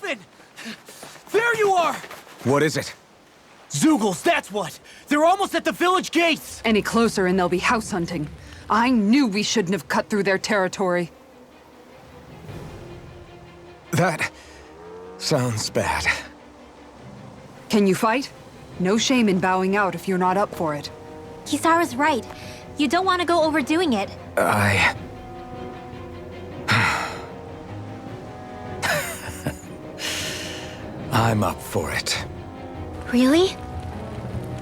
Alphen! There you are! What is it? Zeugles, that's what! They're almost at the village gates! Any closer and they'll be house hunting. I knew we shouldn't have cut through their territory. That sounds bad. Can you fight? No shame in bowing out if you're not up for it. Kisara's right. You don't want to go overdoing it. I'm up for it. Really?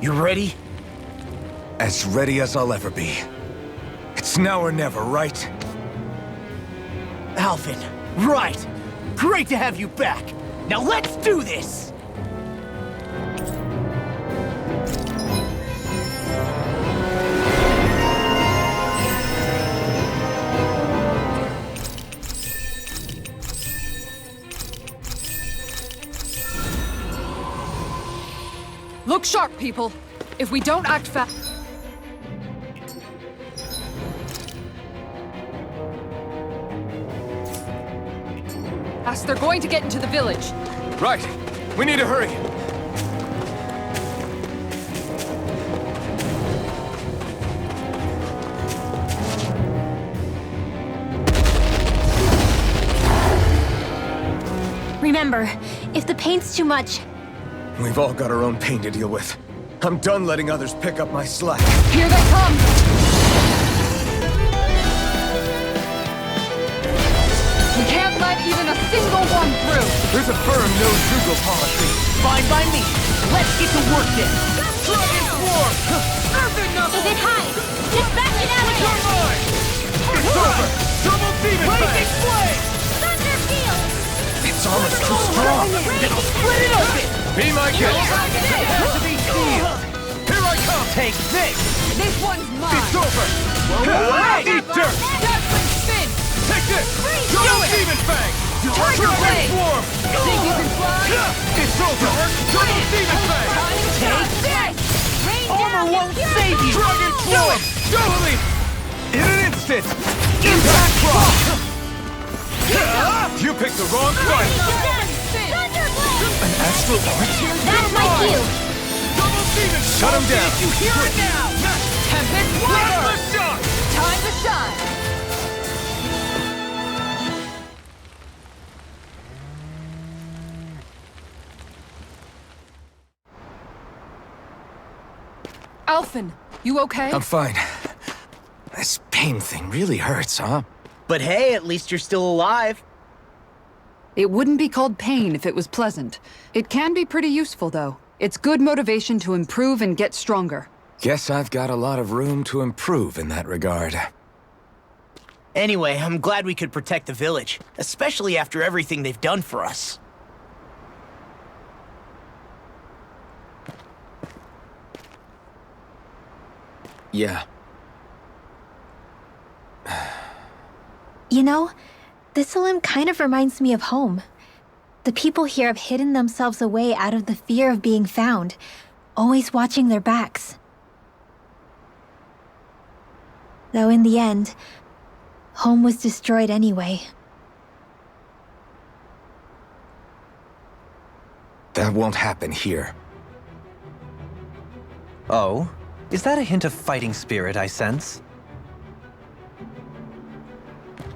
You ready? As ready as I'll ever be. It's now or never, right? Alphen, right! Great to have you back! Now let's do this! Look sharp, people. If we don't act fast... they're going to get into the village. Right. We need to hurry. Remember, if the pain's too much... We've all got our own pain to deal with. I'm done letting others pick up my slack. Here they come! We can't let even a single one through! There's a firm no-Zeugle policy. Fine by me. Let's get to work then. Dragon Swarm! If it hides, just bash it out You're again! mine! It's over! Double Demon Blazing Fang! flame! Thunder field! It's almost too strong! Then I'll split it open! Be my guest! It has to be sealed! Here I come! Take this! This one's mine! It's over! Eat dirt! Dazzling spin! Take this! Double Demon Fang! Tiger Dragon blade! Swarm! Think you can fly? It's over! Double Demon Fang! Take this! Rain Armor down won't your save you! Dragon Do Swarm! it! Double Leap! In an instant! Impact Rock! You picked the wrong fight! Thunderblade! An Astral Arch? That's my cue! Double Demon! Shut him down! You hear it now! Tempest Plasma Flavor! Shock! Time to shine! Alphen, you okay? I'm fine. This pain thing really hurts, huh? But hey, at least you're still alive. It wouldn't be called pain if it was pleasant. It can be pretty useful, though. It's good motivation to improve and get stronger. Guess I've got a lot of room to improve in that regard. Anyway, I'm glad we could protect the village, especially after everything they've done for us. Yeah. You know, this limb kind of reminds me of home. The people here have hidden themselves away out of the fear of being found, always watching their backs. Though in the end, home was destroyed anyway. That won't happen here. Oh? Is that a hint of fighting spirit I sense?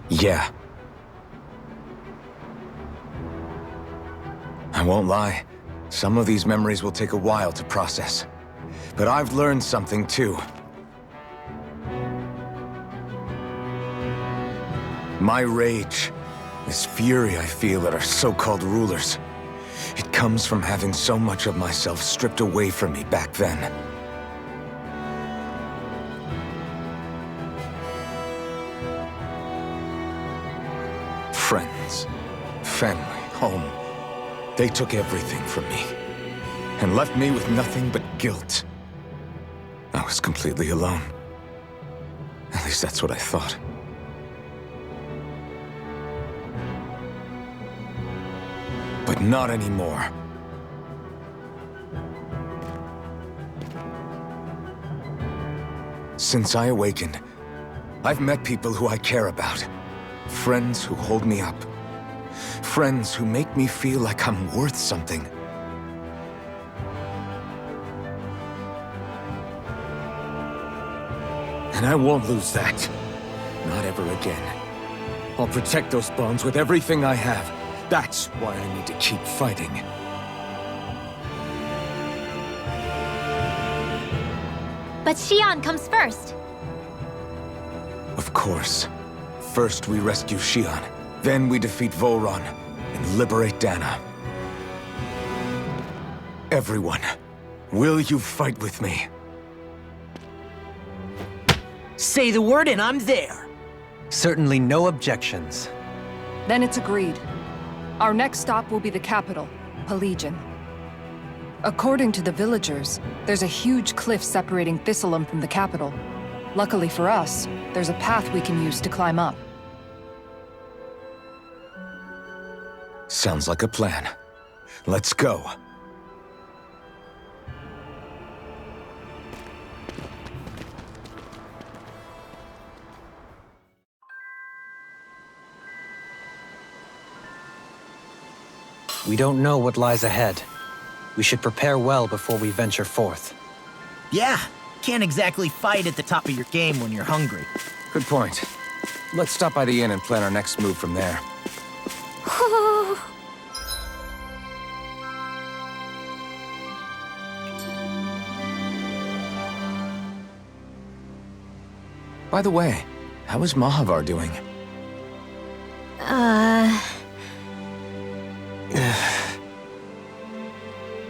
Yeah. I won't lie. Some of these memories will take a while to process. But I've learned something too. My rage, this fury I feel at our so-called rulers, it comes from having so much of myself stripped away from me back then. Friends, family, home. They took everything from me and left me with nothing but guilt. I was completely alone. At least that's what I thought. But not anymore. Since I awakened, I've met people who I care about. Friends who hold me up. Friends who make me feel like I'm worth something. And I won't lose that. Not ever again. I'll protect those bonds with everything I have. That's why I need to keep fighting. But Xion comes first. Of course. First we rescue Xion, then we defeat Volron and liberate Dana. Everyone, will you fight with me? Say the word and I'm there. Certainly no objections. Then it's agreed. Our next stop will be the capital, Pelegion. According to the villagers, there's a huge cliff separating Thistleum from the capital. Luckily for us, there's a path we can use to climb up. Sounds like a plan. Let's go. We don't know what lies ahead. We should prepare well before we venture forth. Yeah, can't exactly fight at the top of your game when you're hungry. Good point. Let's stop by the inn and plan our next move from there. By the way, how is Mahavar doing?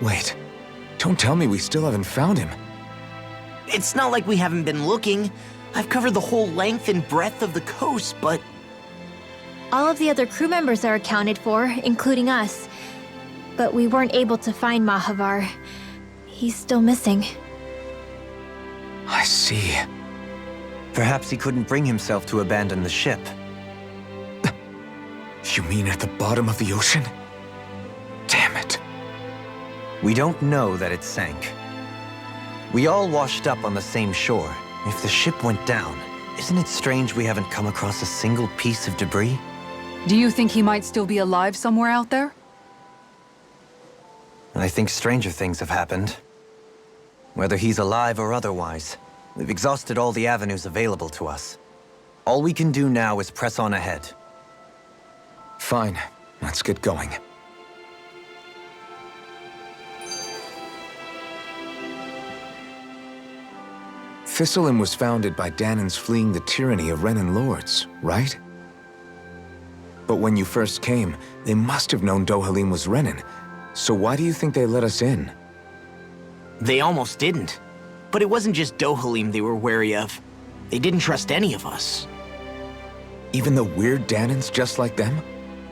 Wait, don't tell me we still haven't found him. It's not like we haven't been looking. I've covered the whole length and breadth of the coast, but... All of the other crew members are accounted for, including us. But we weren't able to find Mahavar. He's still missing. I see. Perhaps he couldn't bring himself to abandon the ship. You mean at the bottom of the ocean? Damn it. We don't know that it sank. We all washed up on the same shore. If the ship went down, isn't it strange we haven't come across a single piece of debris? Do you think he might still be alive somewhere out there? I think stranger things have happened. Whether he's alive or otherwise, we've exhausted all the avenues available to us. All we can do now is press on ahead. Fine, let's get going. Thistleum was founded by Danans fleeing the tyranny of Renan lords, right? But when you first came, they must have known Dohalim was Renan. So why do you think they let us in? They almost didn't. But it wasn't just Dohalim they were wary of. They didn't trust any of us. Even the weird Danans just like them?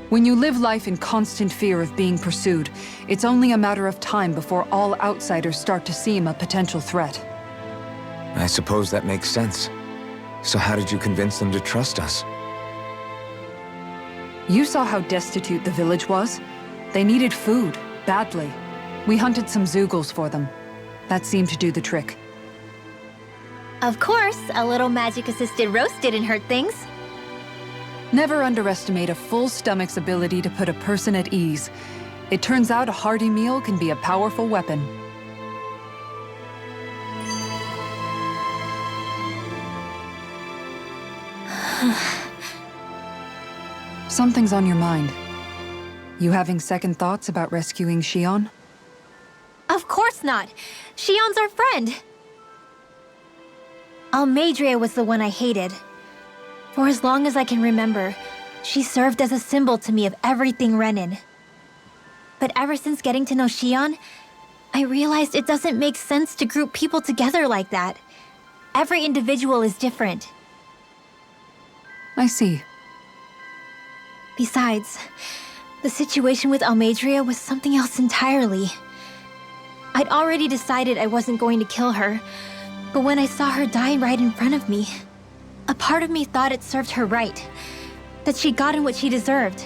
When you live life in constant fear of being pursued, it's only a matter of time before all outsiders start to seem a potential threat. I suppose that makes sense. So how did you convince them to trust us? You saw how destitute the village was. They needed food, badly. We hunted some Zeugles for them. That seemed to do the trick. Of course, a little magic-assisted roast didn't hurt things. Never underestimate a full stomach's ability to put a person at ease. It turns out a hearty meal can be a powerful weapon. Something's on your mind. You having second thoughts about rescuing Xion? Of course not. Xion's our friend. Almeidrea was the one I hated. For as long as I can remember, she served as a symbol to me of everything Renan. But ever since getting to know Xion, I realized it doesn't make sense to group people together like that. Every individual is different. I see. Besides, the situation with Almeidrea was something else entirely. I'd already decided I wasn't going to kill her, but when I saw her die right in front of me, a part of me thought it served her right, that she'd gotten what she deserved.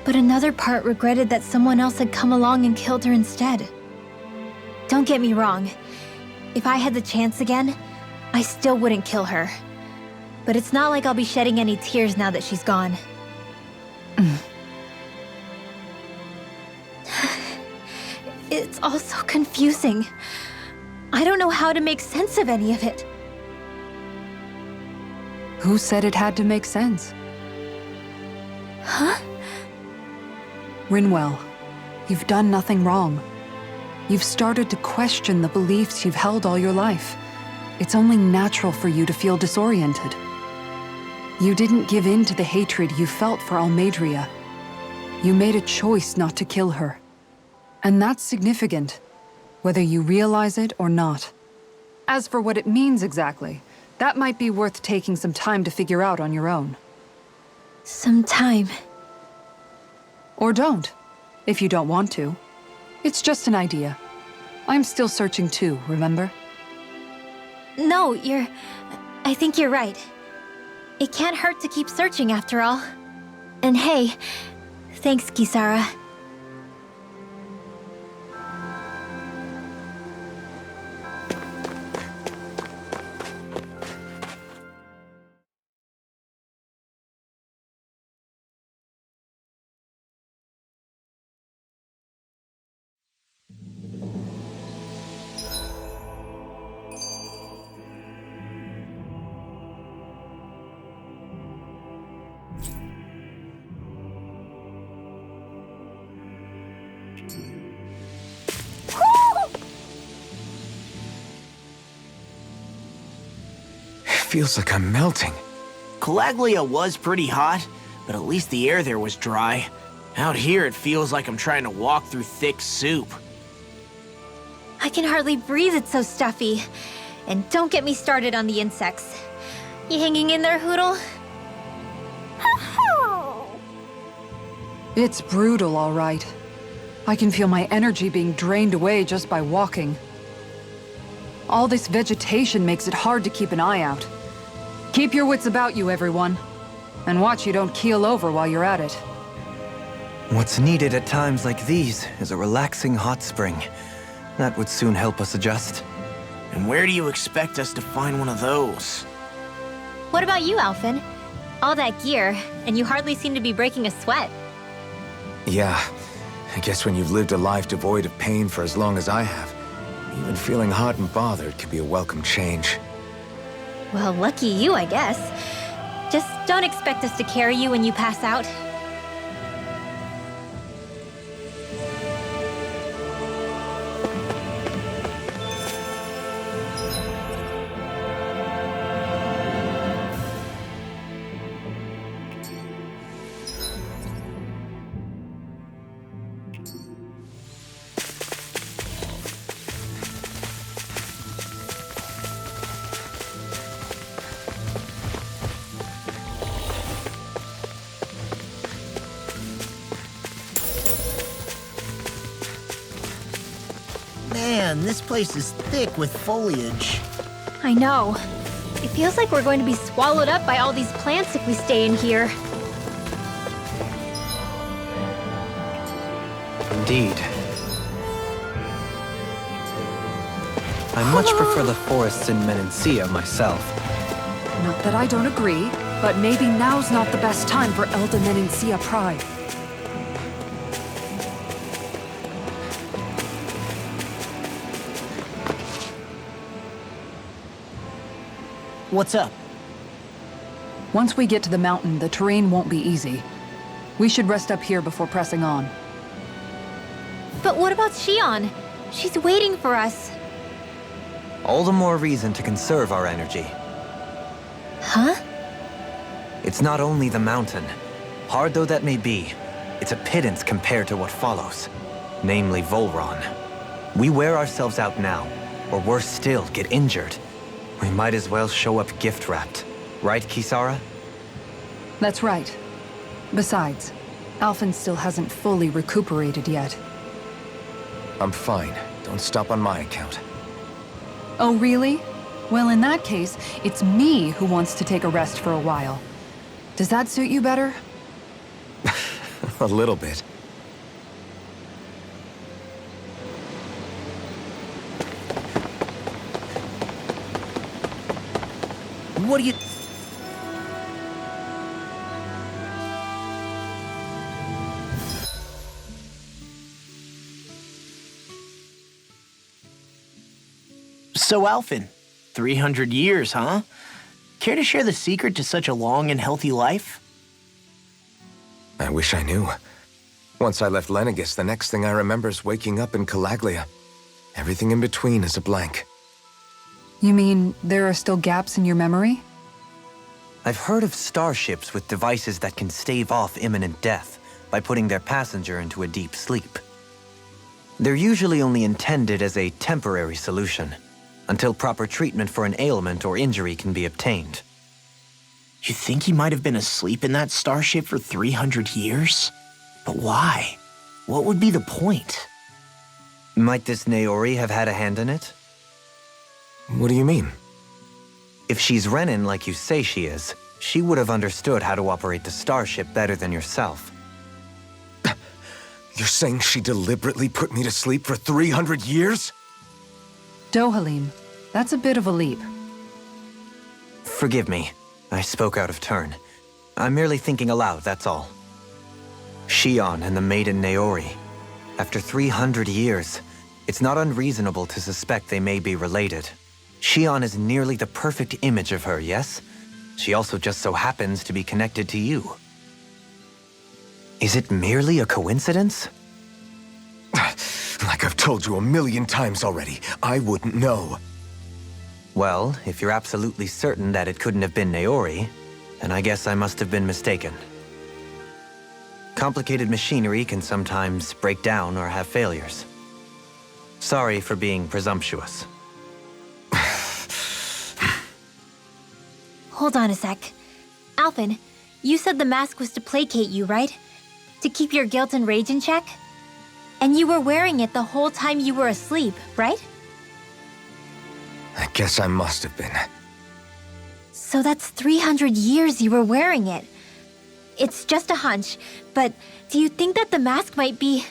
But another part regretted that someone else had come along and killed her instead. Don't get me wrong. If I had the chance again, I still wouldn't kill her. But it's not like I'll be shedding any tears now that she's gone. It's all so confusing. I don't know how to make sense of any of it. Who said it had to make sense? Huh? Rinwell, you've done nothing wrong. You've started to question the beliefs you've held all your life. It's only natural for you to feel disoriented. You didn't give in to the hatred you felt for Almeidrea. You made a choice not to kill her. And that's significant, whether you realize it or not. As for what it means exactly, that might be worth taking some time to figure out on your own. Some time. Or don't, if you don't want to. It's just an idea. I'm still searching too, remember? No, I think you're right. It can't hurt to keep searching after all. And hey, thanks, Kisara. Feels like I'm melting. Calaglia was pretty hot, but at least the air there was dry. Out here, it feels like I'm trying to walk through thick soup. I can hardly breathe, it's so stuffy. And don't get me started on the insects. You hanging in there, Hoodle? It's brutal, all right. I can feel my energy being drained away just by walking. All this vegetation makes it hard to keep an eye out. Keep your wits about you, everyone. And watch you don't keel over while you're at it. What's needed at times like these is a relaxing hot spring. That would soon help us adjust. And where do you expect us to find one of those? What about you, Alphen? All that gear, and you hardly seem to be breaking a sweat. Yeah, I guess when you've lived a life devoid of pain for as long as I have, even feeling hot and bothered could be a welcome change. Well, lucky you, I guess. Just don't expect us to carry you when you pass out. Man, this place is thick with foliage. I know. It feels like we're going to be swallowed up by all these plants if we stay in here. Indeed. I much prefer the forests in Menancia myself. Not that I don't agree, but maybe now's not the best time for Elda Menancia pride. What's up? Once we get to the mountain, the terrain won't be easy. We should rest up here before pressing on. But what about Shion? She's waiting for us. All the more reason to conserve our energy. Huh? It's not only the mountain. Hard though that may be, it's a pittance compared to what follows. Namely Volron. We wear ourselves out now, or worse still, get injured. We might as well show up gift-wrapped. Right, Kisara? That's right. Besides, Alphen still hasn't fully recuperated yet. I'm fine. Don't stop on my account. Oh, really? Well, in that case, it's me who wants to take a rest for a while. Does that suit you better? A little bit. What do you... So, Alphen, 300 years, huh? Care to share the secret to such a long and healthy life? I wish I knew. Once I left Lenegis, the next thing I remember is waking up in Calaglia. Everything in between is a blank. You mean there are still gaps in your memory? I've heard of starships with devices that can stave off imminent death by putting their passenger into a deep sleep. They're usually only intended as a temporary solution, until proper treatment for an ailment or injury can be obtained. You think he might have been asleep in that starship for 300 years? But why? What would be the point? Might this Naori have had a hand in it? What do you mean? If she's Renin like you say she is, she would have understood how to operate the starship better than yourself. You're saying she deliberately put me to sleep for 300 years? Dohalim, that's a bit of a leap. Forgive me, I spoke out of turn. I'm merely thinking aloud, that's all. Shion and the maiden Naori. After 300 years, it's not unreasonable to suspect they may be related. Shion is nearly the perfect image of her, yes? She also just so happens to be connected to you. Is it merely a coincidence? Like I've told you a million times already, I wouldn't know. Well, if you're absolutely certain that it couldn't have been Naori, then I guess I must have been mistaken. Complicated machinery can sometimes break down or have failures. Sorry for being presumptuous. Hold on a sec. Alphen, you said the mask was to placate you, right? To keep your guilt and rage in check? And you were wearing it the whole time you were asleep, right? I guess I must have been. So that's 300 years you were wearing it. It's just a hunch, but do you think that the mask might be...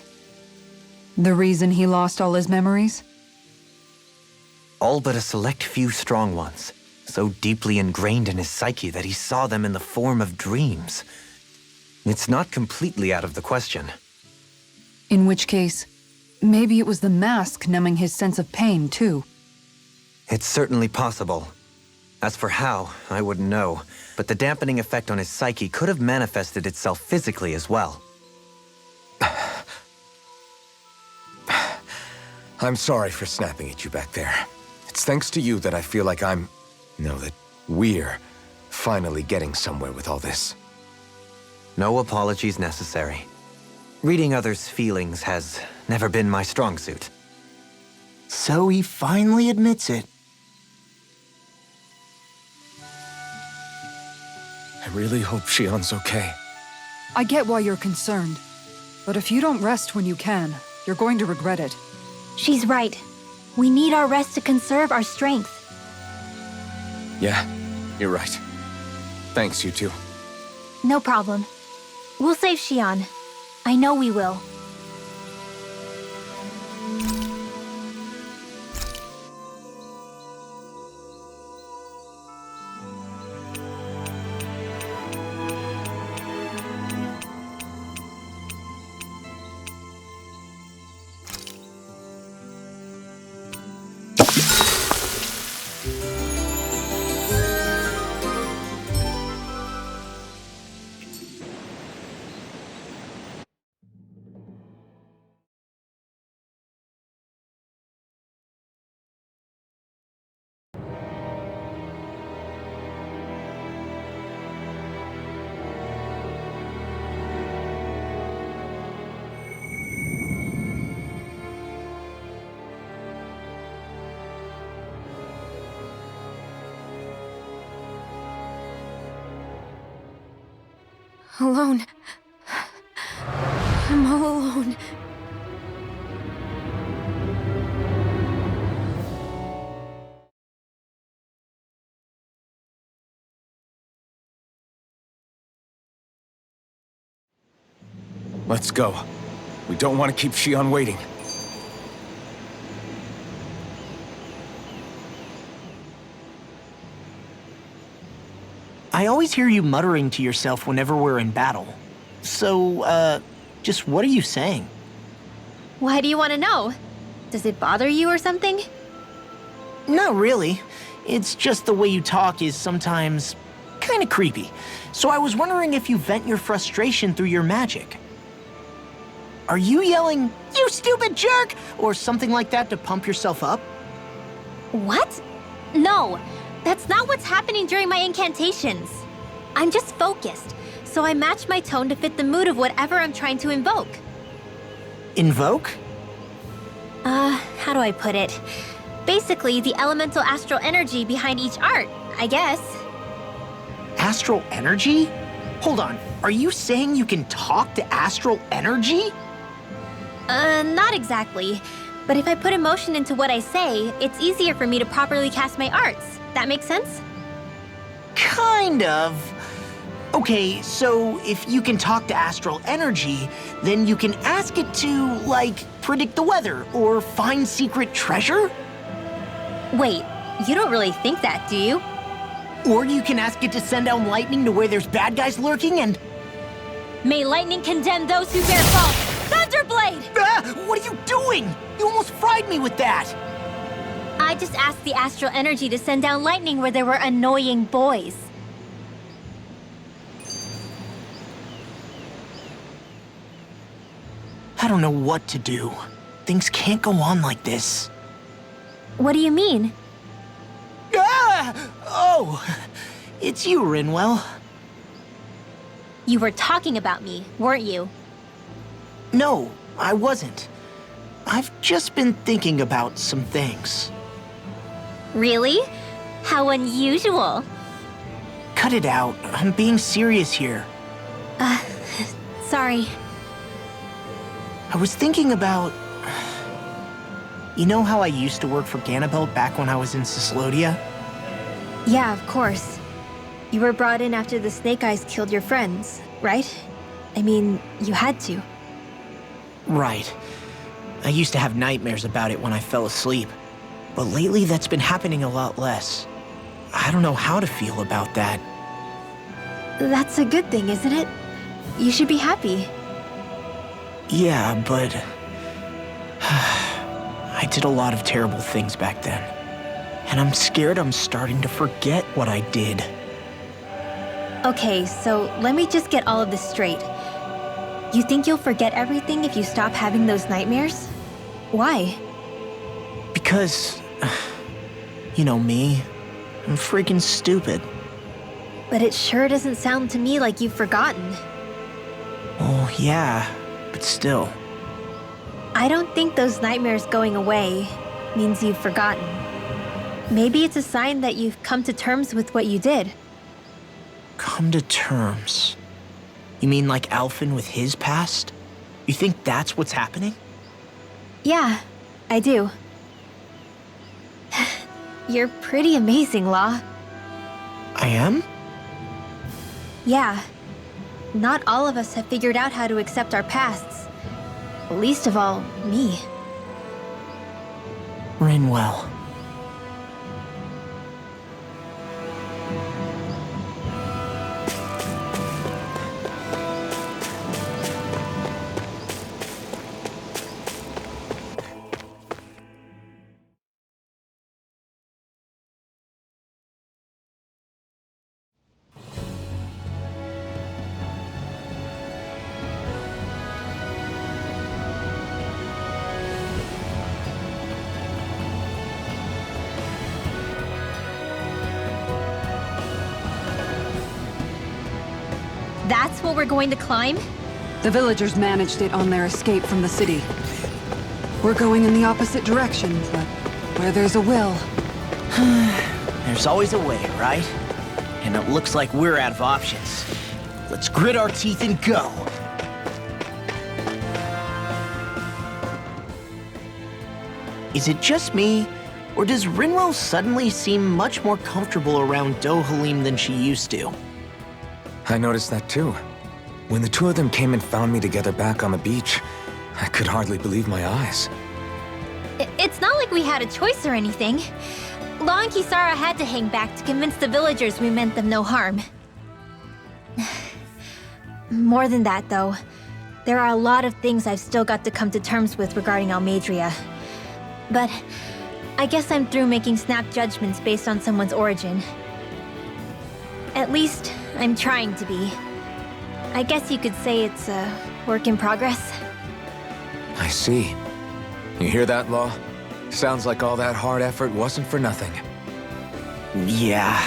The reason he lost all his memories? All but a select few strong ones, so deeply ingrained in his psyche that he saw them in the form of dreams. It's not completely out of the question. In which case, maybe it was the mask numbing his sense of pain, too. It's certainly possible. As for how, I wouldn't know, but the dampening effect on his psyche could have manifested itself physically as well. I'm sorry for snapping at you back there. It's thanks to you that I feel like that we're finally getting somewhere with all this. No apologies necessary. Reading others' feelings has never been my strong suit. So he finally admits it. I really hope Shion's okay. I get why you're concerned. But if you don't rest when you can, you're going to regret it. She's right. We need our rest to conserve our strength. Yeah, you're right. Thanks, you two. No problem. We'll save Shion. I know we will. Alone. I'm all alone. Let's go. We don't want to keep Shion waiting. I always hear you muttering to yourself whenever we're in battle. So, just what are you saying? Why do you want to know? Does it bother you or something? Not really. It's just the way you talk is sometimes kinda creepy. So I was wondering if you vent your frustration through your magic. Are you yelling, "You stupid jerk!" or something like that to pump yourself up? What? No, that's not what's happening during my incantations. I'm just focused, so I match my tone to fit the mood of whatever I'm trying to invoke. Invoke? How do I put it? Basically, the elemental astral energy behind each art, I guess. Astral energy? Hold on, are you saying you can talk to astral energy? Not exactly. But if I put emotion into what I say, it's easier for me to properly cast my arts. That makes sense? Kind of. Okay, so if you can talk to astral energy, then you can ask it to, like, predict the weather or find secret treasure? Wait, you don't really think that, do you? Or you can ask it to send down lightning to where there's bad guys lurking and... May lightning condemn those who bear fault! Thunderblade! Ah! What are you doing? You almost fried me with that! I just asked the astral energy to send down lightning where there were annoying boys. I don't know what to do. Things can't go on like this. What do you mean? Ah! Oh! It's you, Rinwell. You were talking about me, weren't you? No, I wasn't. I've just been thinking about some things. Really? How unusual. Cut it out. I'm being serious here. Sorry. I was thinking about... You know how I used to work for Ganabelt back when I was in Cyslodia? Yeah, of course. You were brought in after the Snake Eyes killed your friends, right? I mean, you had to. Right. I used to have nightmares about it when I fell asleep. But lately that's been happening a lot less. I don't know how to feel about that. That's a good thing, isn't it? You should be happy. Yeah, but... I did a lot of terrible things back then. And I'm scared I'm starting to forget what I did. Okay, so let me just get all of this straight. You think you'll forget everything if you stop having those nightmares? Why? Because... You know me. I'm freaking stupid. But it sure doesn't sound to me like you've forgotten. Well, yeah, but still. I don't think those nightmares going away means you've forgotten. Maybe it's a sign that you've come to terms with what you did. Come to terms? You mean like Alphen with his past? You think that's what's happening? Yeah, I do. You're pretty amazing, Law. I am? Yeah. Not all of us have figured out how to accept our pasts. Least of all, me. Rinwell. That's what we're going to climb? The villagers managed it on their escape from the city. We're going in the opposite direction, but where there's a will... There's always a way, right? And it looks like we're out of options. Let's grit our teeth and go. Is it just me, or does Rinwell suddenly seem much more comfortable around Dohalim than she used to? I noticed that too. When the two of them came and found me together back on the beach, I could hardly believe my eyes. It's not like we had a choice or anything. Law and Kisara had to hang back to convince the villagers we meant them no harm. More than that, though. There are a lot of things I've still got to come to terms with regarding Almeidria. But I guess I'm through making snap judgments based on someone's origin. At least, I'm trying to be. I guess you could say it's a work in progress. I see. You hear that, Law? Sounds like all that hard effort wasn't for nothing. Yeah.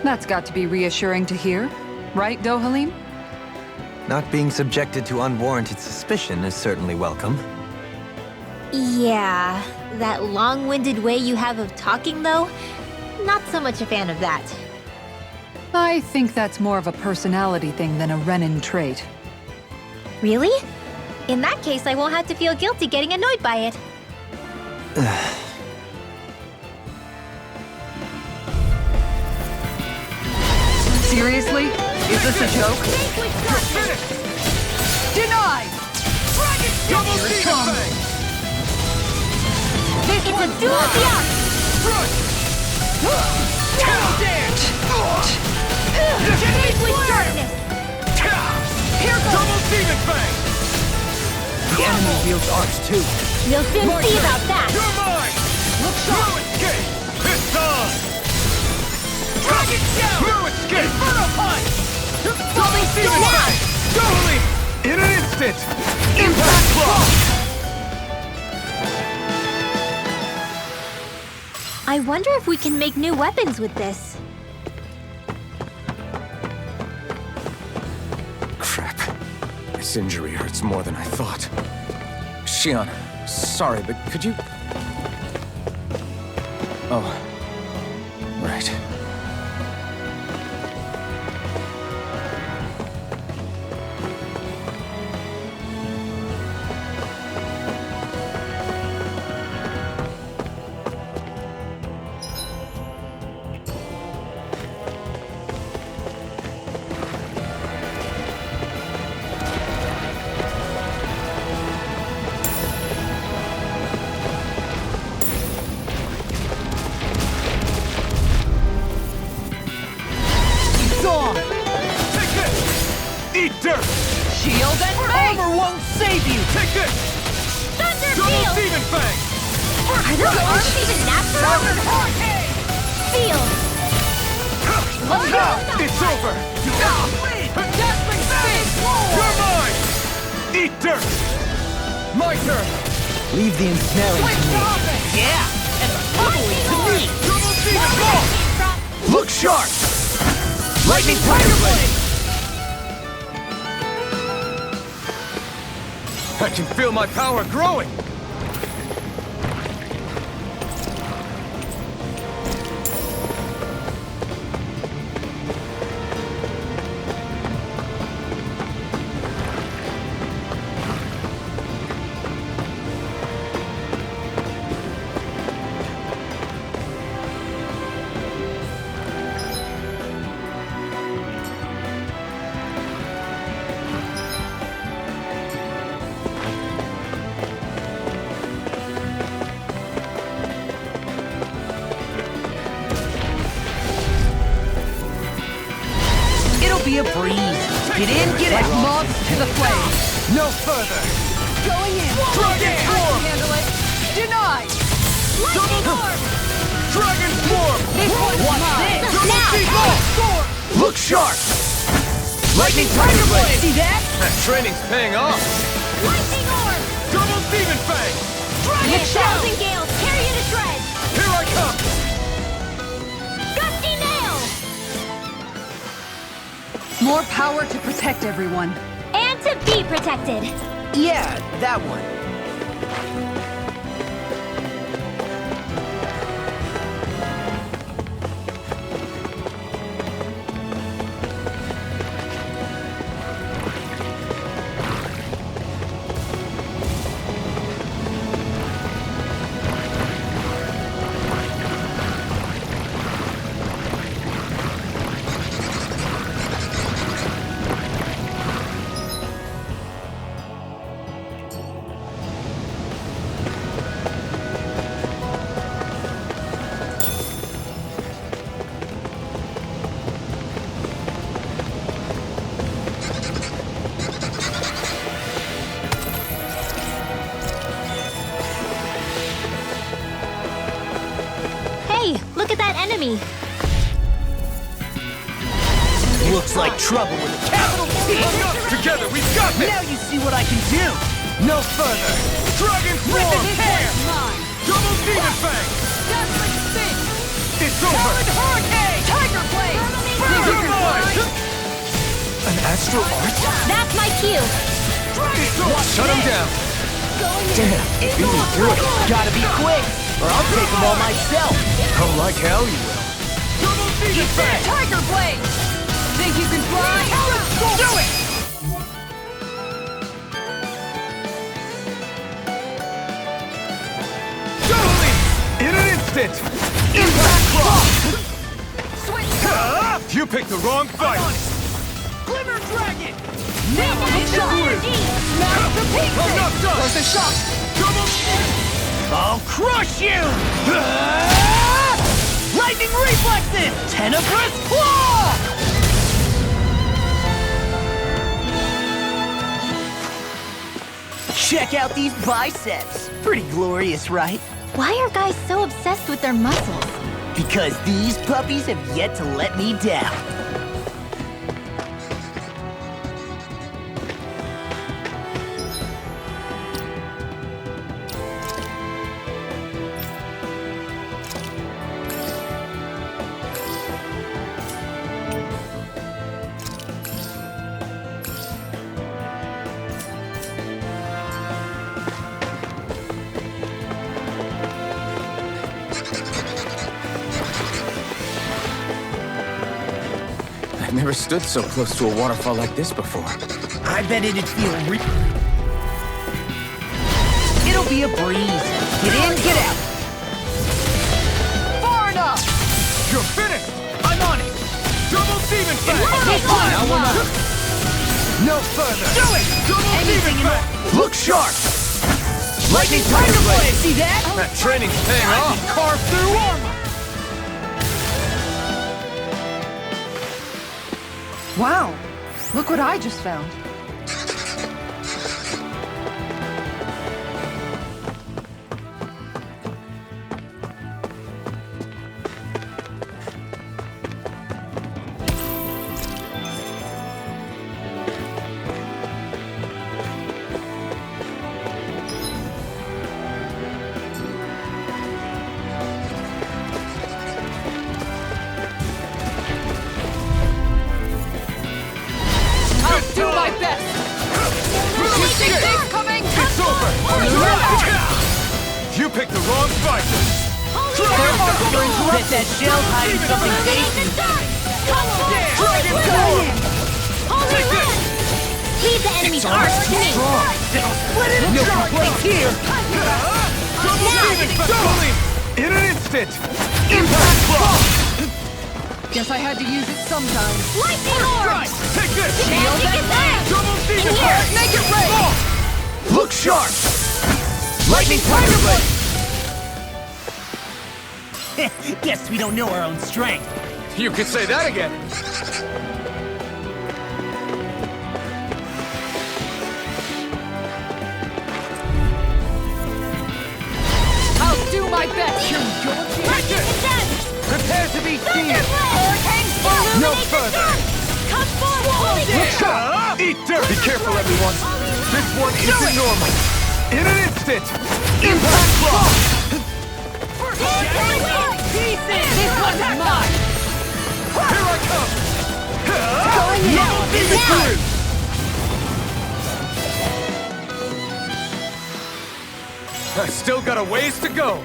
That's got to be reassuring to hear. Right, Dohalim? Not being subjected to unwarranted suspicion is certainly welcome. Yeah, that long-winded way you have of talking, though? Not so much a fan of that. I think that's more of a personality thing than a Renin trait. Really? In that case, I won't have to feel guilty getting annoyed by it. Seriously? Is this a joke? Denied! Double Demon Fang! It's a duel of the arts! With darkness! Here goes! Double Demon Fang! The enemy wields arts too. We'll soon see about that! You're mine! No escape! This time! Dragon Shell! No escape! Inferno Punch! Double Demon Fang! Totally! In an instant! Impact Block! I wonder if we can make new weapons with this. Crap. This injury hurts more than I thought. Shion, sorry, but could you... Oh. Right. Eat dirt! Shield and fang! Armor won't save you! Take this! Thunder Double Field! Demon Fang! Are those arms even natural? Field! It's over! Dazzling Fang! You're mine! Eat dirt! My turn! Leave the ensnaring to me. Yeah! And probably to me! Double Demon Ball! Look sharp! Lightning Tiger Blade! I can feel my power growing! Be a breeze. Get in, get out. Moths to the flame! No further! Going in! Dragon I Swarm! can handle it! Denied! Dragon Swarm! This one's mine! Double Demon Ball! Look sharp! Lightning Tiger Blade! See that? That training's paying off! Lightning Orb! Double Demon Fang! Dragon Thousand Gales, tear you to shreds! Here I come! Gusty Nail! More power to protect everyone. And to be protected! Yeah, that one. me. Looks like trouble with a capital T. Together, we've got this! Now you see what I can do. No further. Dragon Form! Double Demon Fang! Dazzling Spin! It's over! Hurricane! Tiger Blade! An astral art? That's my cue. It's over! Shut him down! Damn, you beat me to it. Gotta be quick, or I'll take them all myself. Oh, like hell you will. Double Demon Fang! Tiger Blade! Think you can fly? Do it! Totally! In an instant! Impact Claw! You picked the wrong fight! Glimmer Dragon! Smash the pieces! Enough done! Where's the shot? Double... I'll crush you! Lightning Reflexes! Tenebrous Claw! Check out these biceps. Pretty glorious, right? Why are guys so obsessed with their muscles? Because these puppies have yet to let me down. I've never stood so close to a waterfall like this before. I bet it'd feel It'll be a breeze. Get in, get out. Far enough! You're finished! I'm on it. Double Demon Fang! Now we're not. No further. Do it! Double Demon Fang! Look sharp! Lightning Tiger Blade. See that? That training's paying off! Carved through armor. Wow! Look what I just found. Do my best! You think they're coming? It's over! You picked the wrong fight! Bet that shell hiding something tasty. Dragon Form! Take this! Leave the enemy's arch to me. Split it no complaints here. Double Demon Fang! In an instant! Impact Claw! Guess I had to use it sometime. Lightning orb! Take this! Shield that! Double Demon In here, Fang! Make it rain! Look sharp! Lightning Tiger Blade. Guess we don't know our own strength. You could say that again! I'll do my best! Take this! Prepare to be seen. Hurricane! No further. Come forward! Eat dirt! Be careful, everyone! This one isn't normal! In an instant! Impact Claw! This one's mine! Here I come! Going Double Demon Fang! I still got a ways to go!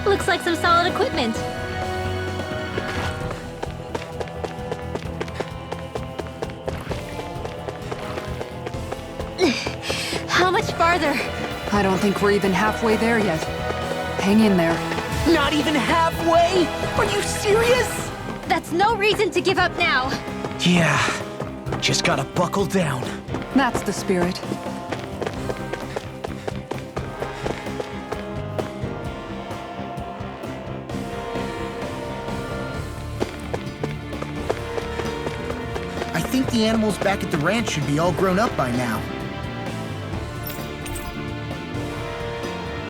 Looks like some solid equipment. How much farther? I don't think we're even halfway there yet. Hang in there. Not even halfway? Are you serious? That's no reason to give up now. Yeah, just gotta buckle down. That's the spirit. I think the animals back at the ranch should be all grown up by now.